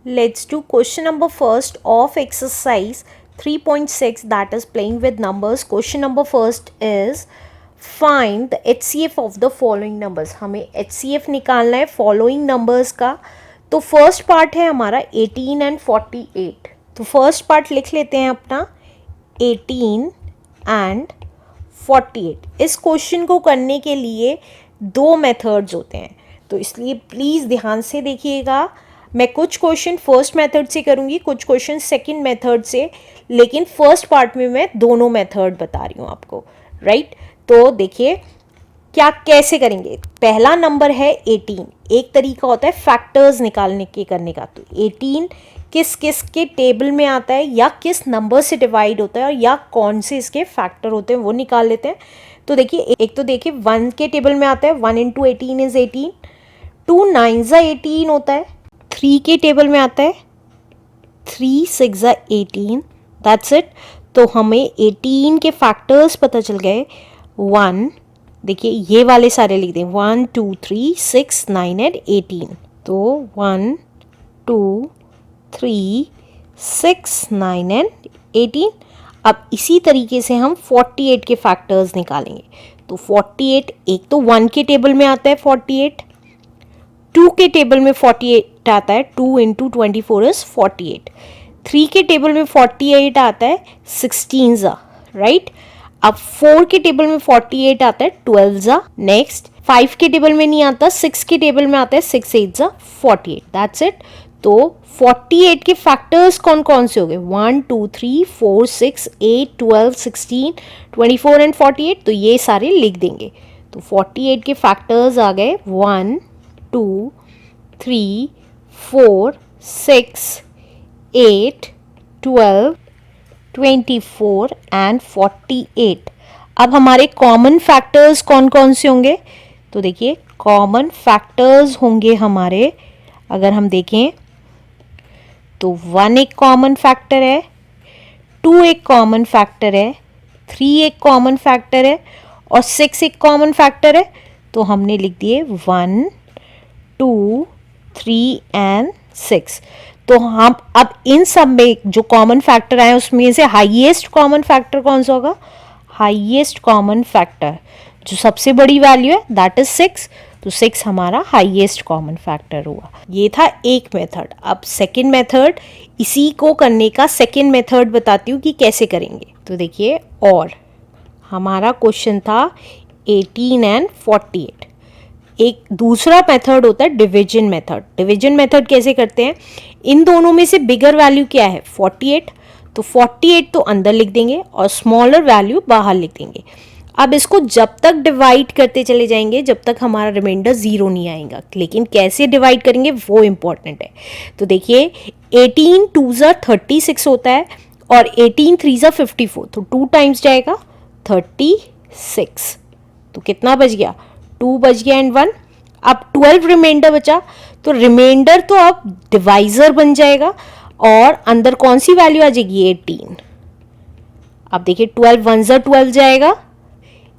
Let's do question number first of exercise 3.6, that is playing with numbers. Question number first is find the HCF of the following numbers. हमें HCF निकालना है following numbers का. तो first part है हमारा 18 and 48. तो first part लिख लेते हैं अपना 18 एंड 48. इस क्वेश्चन को करने के लिए दो मेथड्स होते हैं, तो इसलिए प्लीज़ ध्यान से देखिएगा. मैं कुछ क्वेश्चन फर्स्ट मेथड से करूँगी, कुछ क्वेश्चन सेकंड मेथड से, लेकिन फर्स्ट पार्ट में मैं दोनों मेथड बता रही हूँ आपको, राइट. तो देखिए क्या कैसे करेंगे. पहला नंबर है 18. एक तरीका होता है फैक्टर्स निकालने के करने का. तो 18 किस किस के टेबल में आता है या किस नंबर से डिवाइड होता है या कौन से इसके फैक्टर होते हैं वो निकाल लेते हैं. तो देखिए एक तो देखिए 1 के टेबल में आता है, 1 इंटू 18 इज 18. 2 9 18 होता है. 3 के टेबल में आता है, 3 6 18. That's it. तो हमें 18 के फैक्टर्स पता चल गए. 1, देखिए ये वाले सारे लिख दें, 1 2 3 6 9 एंड 18. तो 1 2 3 6 9 एंड 18. अब इसी तरीके से हम 48 के फैक्टर्स निकालेंगे. तो 48, एक तो 1 के टेबल में आता है 48, 2 के टेबल में 48 आता है, 2 इंटू 24 इज 48. 3 के टेबल में 48 आता है, 16 ज़ा, राइट. अब 4 के टेबल में 48 आता है, 12 ज़ा. नेक्स्ट 5 के टेबल में नहीं आता, 6 के टेबल में आता है, 6 8 ज़ा 48. That's it. तो 48 के फैक्टर्स कौन कौन से हो गए, 1 2 3 4 6 8 12 16 24 एंड 48. तो ये सारे लिख देंगे. तो 48 के फैक्टर्स आ गए 1 2 3 4 6 8 12 24 एंड 48. अब हमारे कॉमन फैक्टर्स कौन कौन से होंगे. तो देखिए कॉमन फैक्टर्स होंगे हमारे, अगर हम देखें तो 1 एक कॉमन फैक्टर है, 2 एक कॉमन फैक्टर है, 3 एक कॉमन फैक्टर है और 6 एक कॉमन फैक्टर है. तो हमने लिख दिए 1 2 3 एंड 6. तो हम अब इन सब में जो कॉमन फैक्टर आए उसमें से हाईएस्ट कॉमन फैक्टर कौन सा होगा, हाईएस्ट कॉमन फैक्टर जो सबसे बड़ी वैल्यू है दैट इज 6. तो 6 हमारा हाईएस्ट कॉमन फैक्टर हुआ. ये था एक मेथड. अब सेकंड मेथड, इसी को करने का सेकंड मेथड बताती हूँ कि कैसे करेंगे. तो देखिए, और हमारा क्वेश्चन था 18 एंड 48. एक दूसरा मेथड होता है डिवीजन मेथड. डिवीजन मेथड कैसे करते हैं, इन दोनों में से बिगर वैल्यू क्या है 48. तो 48 तो अंदर लिख देंगे और स्मॉलर वैल्यू बाहर लिख देंगे. अब इसको जब तक डिवाइड करते चले जाएंगे जब तक हमारा रिमाइंडर 0 नहीं आएगा. लेकिन कैसे डिवाइड करेंगे वो इम्पोर्टेंट है. तो देखिए 18 2 ज़ा 36 होता है और 18 3 ज़ा 54. तो 2 टाइम्स जाएगा 36. तो कितना बच गया, 2 बच गया एंड 1. अब 12 रिमाइंडर बचा. तो रिमाइंडर तो अब डिवाइजर बन जाएगा और अंदर कौन सी वैल्यू आ जाएगी 18. अब देखिए 12 1 ज़ा 12 जाएगा.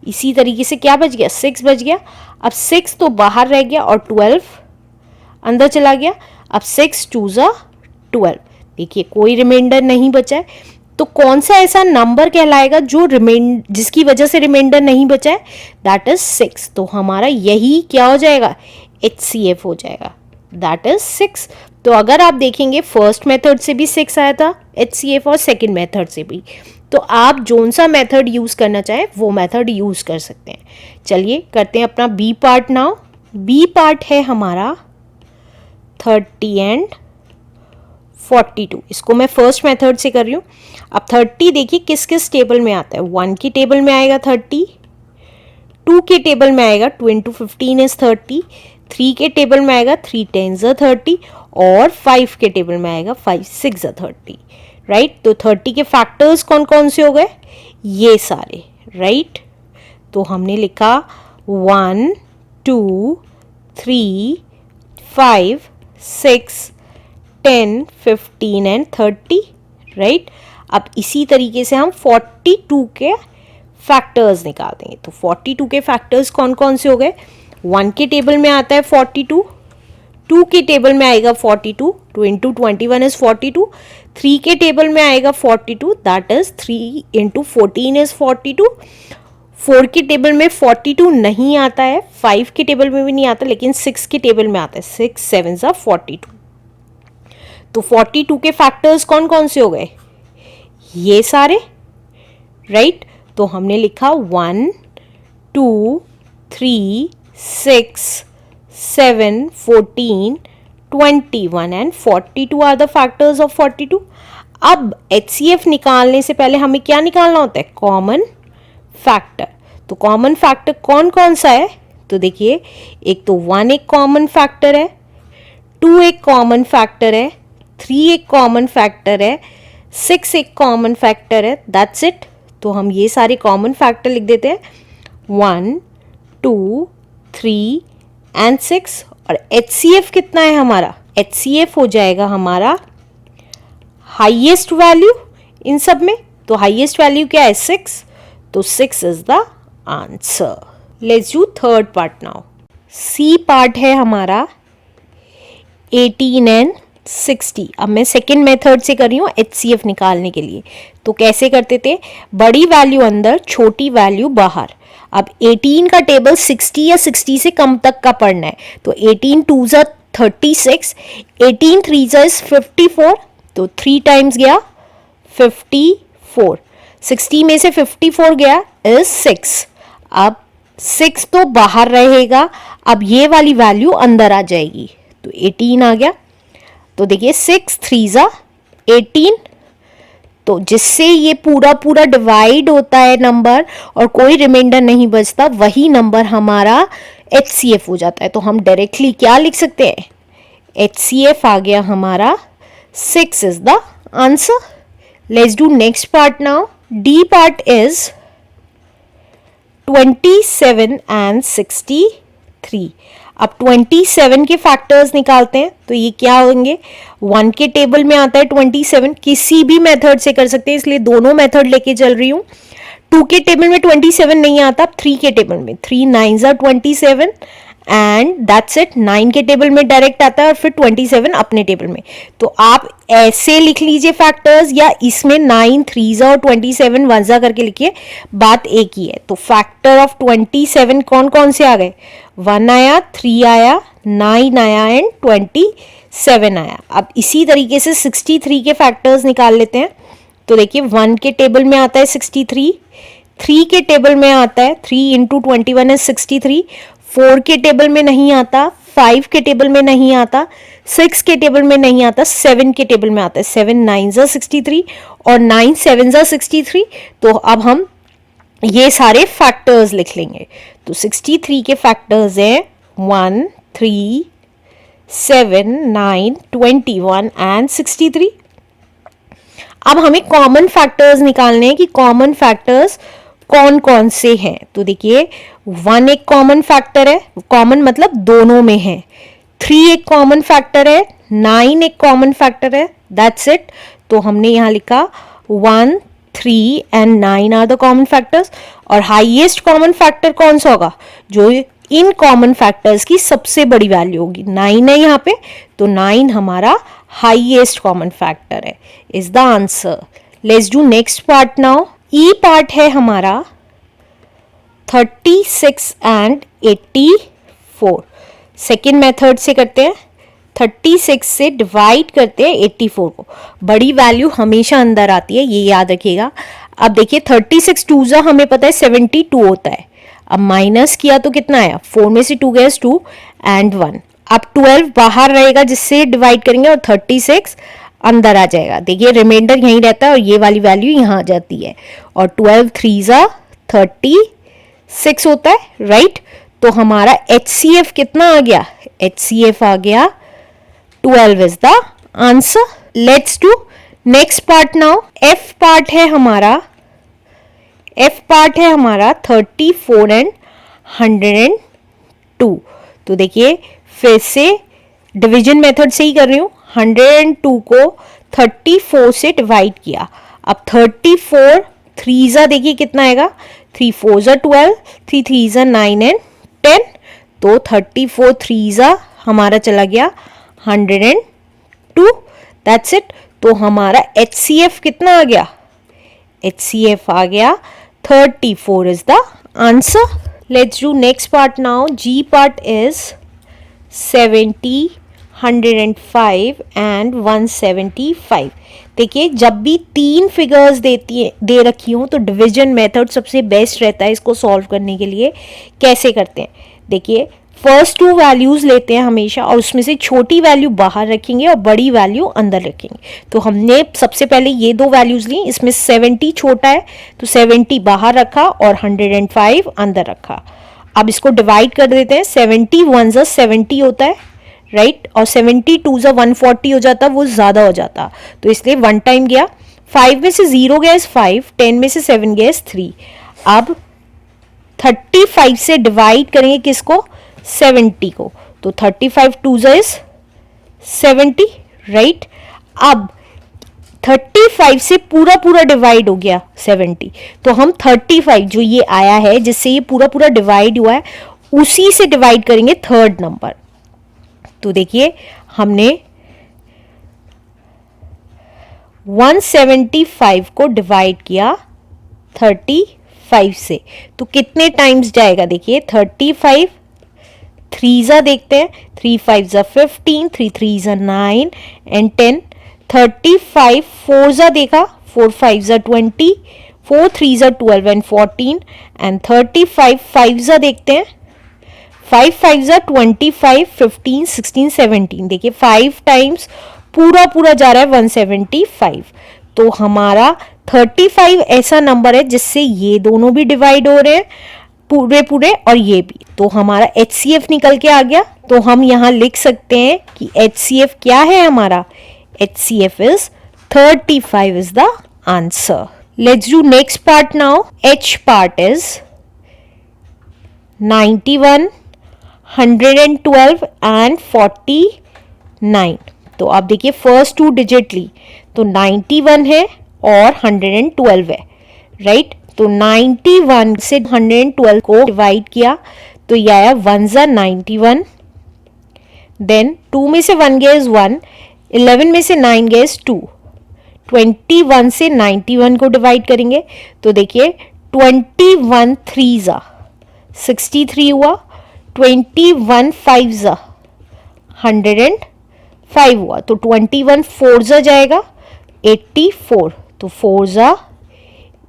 इसी तरीके से क्या बच गया, 6 बच गया. अब 6 तो बाहर रह गया और 12 अंदर चला गया. अब 6 2 ज़ा 12. देखिए कोई रिमाइंडर नहीं बचा है. तो कौन सा ऐसा नंबर कहलाएगा जो जिसकी वजह से रिमाइंडर नहीं बचा है, दैट इज 6. तो हमारा यही क्या हो जाएगा, HCF हो जाएगा, दैट इज 6. तो अगर आप देखेंगे फर्स्ट मेथड से भी 6 आया था HCF और सेकंड मेथड से भी. तो आप जोन सा मेथड यूज़ करना चाहें वो मेथड यूज़ कर सकते हैं. चलिए करते हैं अपना B part now. B part है हमारा 30 एंड 42. इसको मैं फर्स्ट मेथड से कर रही हूँ. अब 30 देखिए किस किस टेबल में आता है. 1 के टेबल में आएगा 30, 2 के टेबल में आएगा 2 इंटू 15 इज 30, 3 के टेबल में आएगा 3 10 ज़ा 30 और 5 के टेबल में आएगा 5 6 ज़ा 30, राइट. तो 30 के फैक्टर्स कौन कौन से हो गए, ये सारे, राइट. तो हमने लिखा 1 2 3 5 6 10 15 एंड 30, राइट. अब इसी तरीके से हम 42 के फैक्टर्स निकाल देंगे. तो 42 के फैक्टर्स कौन कौन से हो गए, 1 के टेबल में आता है 42, 2 के टेबल में आएगा 42, 2 इंटू 21 इज 42. 3 के टेबल में आएगा 42, दैट इज 3 इंटू 14 इज 42. 4 के टेबल में 42 नहीं आता है, 5 के टेबल में भी नहीं आता, लेकिन 6 के टेबल में आता है. 6 7 ज़ा 42. तो 42 के फैक्टर्स कौन कौन से हो गए? ये सारे, राइट. तो हमने लिखा 1 2 3 6 7 14 21 and 42 are the factors of 42. अब HCF निकालने से पहले हमें क्या निकालना होता है? Common factor. तो कॉमन फैक्टर कौन कौन सा है? तो देखिए, एक तो 1 एक कॉमन फैक्टर है, 2 एक कॉमन फैक्टर है, 3 एक कॉमन फैक्टर है, 6 एक कॉमन फैक्टर है. That's it. तो हम ये सारे कॉमन फैक्टर लिख देते हैं, 1 2 3 एंड 6. और HCF कितना है हमारा? HCF हो जाएगा हमारा हाईएस्ट वैल्यू इन सब में. तो हाईएस्ट वैल्यू क्या है? 6. तो 6 is the answer. Let's do third part now. C part है हमारा 18 एंड 60. अब मैं सेकेंड मेथड से कर रही हूँ HCF निकालने के लिए. तो कैसे करते थे? बड़ी वैल्यू अंदर, छोटी वैल्यू बाहर. अब 18 का टेबल 60 या 60 से कम तक का पढ़ना है. तो 18 2 ज़ा 36, 18 3 ज़ा इज 54. तो 3 टाइम्स गया 54. 60 में से 54 गया इज 6. अब 6 तो बाहर रहेगा, अब ये वाली वैल्यू अंदर आ जाएगी. तो 18 आ गया. तो देखिए 6 3 ज़ा 18. तो जिससे ये पूरा पूरा डिवाइड होता है नंबर और कोई रिमाइंडर नहीं बचता, वही नंबर हमारा HCF हो जाता है. तो हम डायरेक्टली क्या लिख सकते हैं? HCF आ गया हमारा 6 is the answer. Let's do next part now. D part is 27 and 63. अब 27 के फैक्टर्स निकालते हैं. तो ये क्या होंगे? 1 के टेबल में आता है 27, किसी भी मेथड से कर सकते हैं, इसलिए दोनों मेथड लेके चल रही हूँ. 2 के टेबल में 27 नहीं आता. 3 के टेबल में 3 9 ज़ा 27 एंड दैट्स इट. 9 के टेबल में डायरेक्ट आता है और फिर 27 अपने टेबल में. तो आप ऐसे लिख लीजिए फैक्टर्स, या इसमें 9 3 ज़ा और 27 1 ज़ा करके लिखिए, बात एक ही है. तो फैक्टर ऑफ 27 कौन कौन से आ गए? 1 आया, 3 आया, 9 आया एंड 27 आया. अब इसी तरीके से 63 के फैक्टर्स निकाल लेते हैं. तो देखिए 1 के टेबल में आता है 63, 3 के टेबल में आता है 3 इंटू 21 इज 63, 4 के टेबल में नहीं आता, 5 के टेबल में नहीं आता, 6 के टेबल में नहीं आता, 7 के टेबल में आता है. 7 9 ज़ा 63 और 9 7 ज़ा 63. तो अब हम ये सारे फैक्टर्स लिख लेंगे. तो 63 के फैक्टर्स हैं 1 3 7 9 21 एंड 63. अब हमें कॉमन फैक्टर्स निकालने हैं कि कॉमन फैक्टर्स कौन कौन से हैं. तो देखिए 1 एक कॉमन फैक्टर है, कॉमन मतलब दोनों में है. 3 एक कॉमन फैक्टर है, 9 एक कॉमन फैक्टर है. That's it. तो हमने यहाँ लिखा 1 3 and 9 are the common factors. और हाईएस्ट कॉमन फैक्टर कौन सा होगा? जो इन कॉमन फैक्टर्स की सबसे बड़ी वैल्यू होगी. 9 है यहाँ पे, तो 9 हमारा हाईएस्ट कॉमन फैक्टर है. Is the answer. Let's do next part now. E part है हमारा 36 एंड 84. सेकेंड मेथड से करते हैं. 36 से डिवाइड करते हैं 84 को. बड़ी वैल्यू हमेशा अंदर आती है, ये याद रखिएगा. अब देखिए 36 2 ज़ा हमें पता है 72 होता है. अब माइनस किया तो कितना आया? 4 में से 2 गया 2 एंड 1. अब 12 बाहर रहेगा जिससे डिवाइड करेंगे और 36 अंदर आ जाएगा. देखिए रिमाइंडर यहीं रहता है और ये वाली वैल्यू यहाँ आ जाती है. और 12 3 ज़ा 36 होता है, राइट. तो हमारा HCF कितना आ गया? HCF आ गया 12 is the answer. Let's do next part now. F part है हमारा 34 एंड 102. तो देखिए फिर से डिवीजन मेथड से ही कर रही हूँ. 102 को 34 से डिवाइड किया. अब 34 3 ज़ा देखिए कितना आएगा? 3 4 ज़ा 12, 3 3 ज़ा 9 एंड 10. तो 34 3 ज़ा हमारा चला गया 102, दैट्स इट। तो हमारा HCF कितना आ गया? HCF आ गया 34 is the answer. Let's do next part now. G part is 70, 105 and 175। देखिए, जब भी 3 फिगर्स दे रखी हूँ तो डिवीजन मेथड सबसे बेस्ट रहता है इसको सॉल्व करने के लिए। कैसे करते हैं? देखिए, फर्स्ट 2 वैल्यूज लेते हैं हमेशा और उसमें से छोटी वैल्यू बाहर रखेंगे और बड़ी वैल्यू अंदर रखेंगे। तो हमने सबसे पहले ये 2 वैल्यूज ली, इसमें 70 छोटा है तो 70 बाहर रखा और 105 अंदर रखा। अब इसको डिवाइड कर देते हैं। 70 1 ज़ा 70 होता है, राइट, और 70 2 ज़ा 140 हो जाता, वो ज़्यादा हो जाता, तो इसलिए 1 टाइम गया। 5 में से 0 गया 5, 10 में से 7 गया 3। अब 35 से डिवाइड करेंगे किसको? 70 को, तो 35 2 ज़ा इज 70, राइट। अब 35 से पूरा पूरा डिवाइड हो गया 70, तो हम 35 जो ये आया है जिससे ये पूरा पूरा डिवाइड हुआ है उसी से डिवाइड करेंगे थर्ड नंबर। तो देखिए, हमने 175 को डिवाइड किया 35 से, तो कितने टाइम्स जाएगा? देखिए, 35 3 ज़ा देखते हैं, 3 5 ज़ा 15, 3 3 ज़ा 9 एंड 10। 35 4 ज़ा देखा, 4 5 ज़ा 20, 4 3 ज़ा 12 एंड 14 एंड 35 5 ज़ा देखते हैं, 5 5 ज़ा 25, 15 16 17। देखिए, 5 टाइम्स पूरा पूरा जा रहा है 175। तो हमारा 35 ऐसा नंबर है जिससे ये दोनों भी डिवाइड हो रहे हैं पूरे पूरे और ये भी, तो हमारा HCF निकल के आ गया। तो हम यहाँ लिख सकते हैं कि HCF क्या है हमारा? HCF is 35 is the answer. Let's do next part now. H part is 91, 112 and 49. तो आप देखिए, फर्स्ट 2 डिजिट ली तो 91 है और 112 है, राइट। तो 91 से 112 को डिवाइड किया तो ये आया 1 ज़ा 91, देन 2 में से 1 गया इज 1, 11 में से 9 गया इज 2, 21 से 91 को डिवाइड करेंगे तो देखिए 21 3 ज़ा 63 हुआ, 21 5 ज़ा 105 हुआ, तो 21 4 ज़ा जाएगा 84, तो 4 ज़ा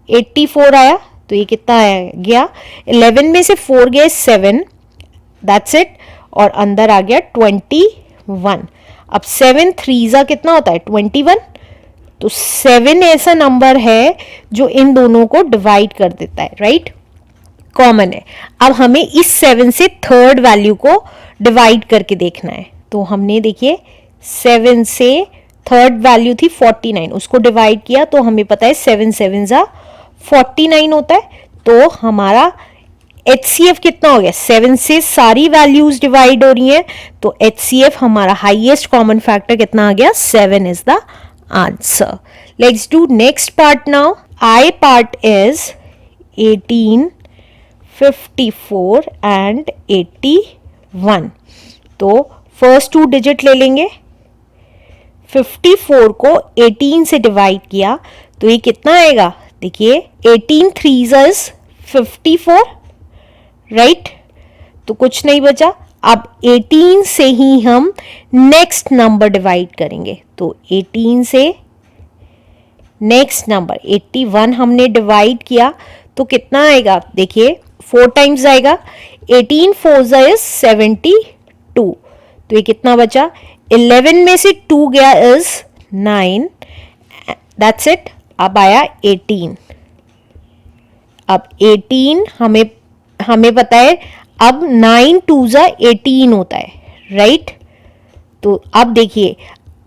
84 आया, तो ये कितना आया गया? 11 में से 4 गया 7, दैट्स इट, और अंदर आ गया 21। अब 7 3 ज़ा कितना होता है? 21, तो 7 ऐसा नंबर है जो इन दोनों को डिवाइड कर देता है, राइट, कॉमन है। अब हमें इस 7 से थर्ड वैल्यू को डिवाइड करके देखना है। तो हमने देखिए 7 से थर्ड वैल्यू थी 49, उसको डिवाइड किया तो हमें पता है 7 7 ज़ा 49 होता है। तो हमारा HCF कितना हो गया? 7 से सारी वैल्यूज डिवाइड हो रही हैं, तो HCF हमारा हाईएस्ट कॉमन फैक्टर कितना आ गया? 7 is the answer. Let's do next part now. I part is 18, 54 and 81। तो फर्स्ट 2 डिजिट ले लेंगे, 54 को 18 से डिवाइड किया तो ये कितना आएगा? देखिए 18 3 इज 54, राइट, तो कुछ नहीं बचा। अब 18 से ही हम नेक्स्ट नंबर डिवाइड करेंगे, तो 18 से नेक्स्ट नंबर 81 हमने डिवाइड किया तो कितना आएगा? देखिए 4 टाइम्स आएगा, 18 4 इज 72, तो ये कितना बचा? 11 में से 2 गया इज 9, दैट्स इट। अब आया 18। अब 18 हमें पता है, अब 9 2 ज़ा 18 होता है, राइट। तो अब देखिए,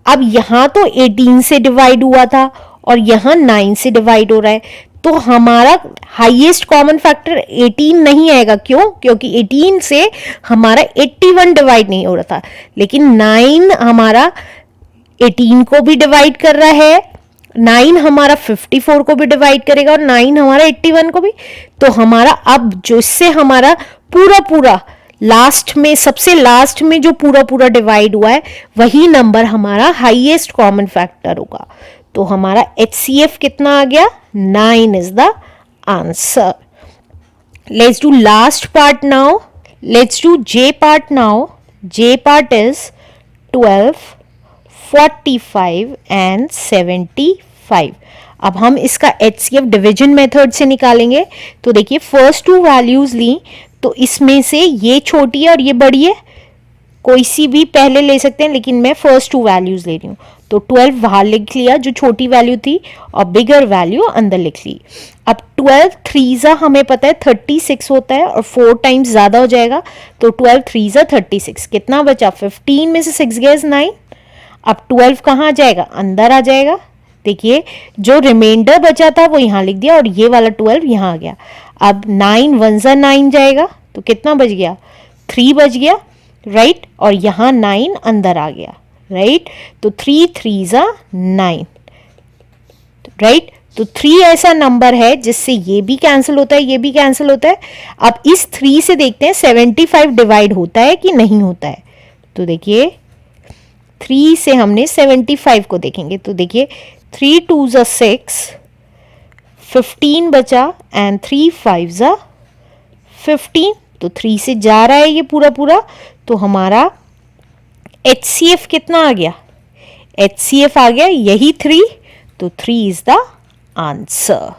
अब यहाँ तो 18 से डिवाइड हुआ था और यहाँ 9 से डिवाइड हो रहा है, तो हमारा हाईएस्ट कॉमन फैक्टर 18 नहीं आएगा। क्यों? क्योंकि 18 से हमारा 81 डिवाइड नहीं हो रहा था, लेकिन 9 हमारा 18 को भी डिवाइड कर रहा है, 9 हमारा 54 को भी डिवाइड करेगा और 9 हमारा 81 को भी। तो हमारा अब जो इससे हमारा पूरा पूरा लास्ट में, सबसे लास्ट में जो पूरा पूरा डिवाइड हुआ है वही नंबर हमारा हाईएस्ट कॉमन फैक्टर होगा। तो हमारा HCF कितना आ गया? 9 is the answer. Let's do last part now. Let's do J part now. J part is 12, 45 and 75। अब हम इसका HCF डिवीजन मेथड से निकालेंगे। तो देखिए फर्स्ट टू वैल्यूज ली, तो इसमें से ये छोटी है और ये बड़ी है, कोई सी भी पहले ले सकते हैं, लेकिन मैं फर्स्ट टू वैल्यूज ले रही हूँ। तो 12 बाहर लिख लिया जो छोटी वैल्यू थी, और बिगर वैल्यू अंदर लिख ली। अब 12 थ्रीज़ा हमें पता है 36 होता है, और 4 टाइम्स ज़्यादा हो जाएगा, तो 12 थ्रीज़ा 36। कितना बचा? 15 में से 6 गए 9। अब 12 कहाँ आ जाएगा? अंदर आ जाएगा। देखिए जो रिमाइंडर बचा था वो यहाँ लिख दिया, और ये वाला 12 यहाँ आ गया। अब 9 1 9 जाएगा, तो कितना बच गया? 3 बच गया, राइट। और यहाँ 9 अंदर आ गया, राइट। तो 3 3 9, राइट। तो 3 ऐसा नंबर है जिससे ये भी कैंसिल होता है, ये भी कैंसिल होता है। अब इस 3 से देखते हैं 75 डिवाइड होता है कि नहीं होता है। तो देखिए 3 से हमने 75 को देखेंगे, तो देखिए 3 2 6, 15 बचा, एंड 3 5 15। तो 3 से जा रहा है ये पूरा पूरा, तो हमारा HCF कितना आ गया? HCF आ गया यही 3, तो 3 इज द आंसर।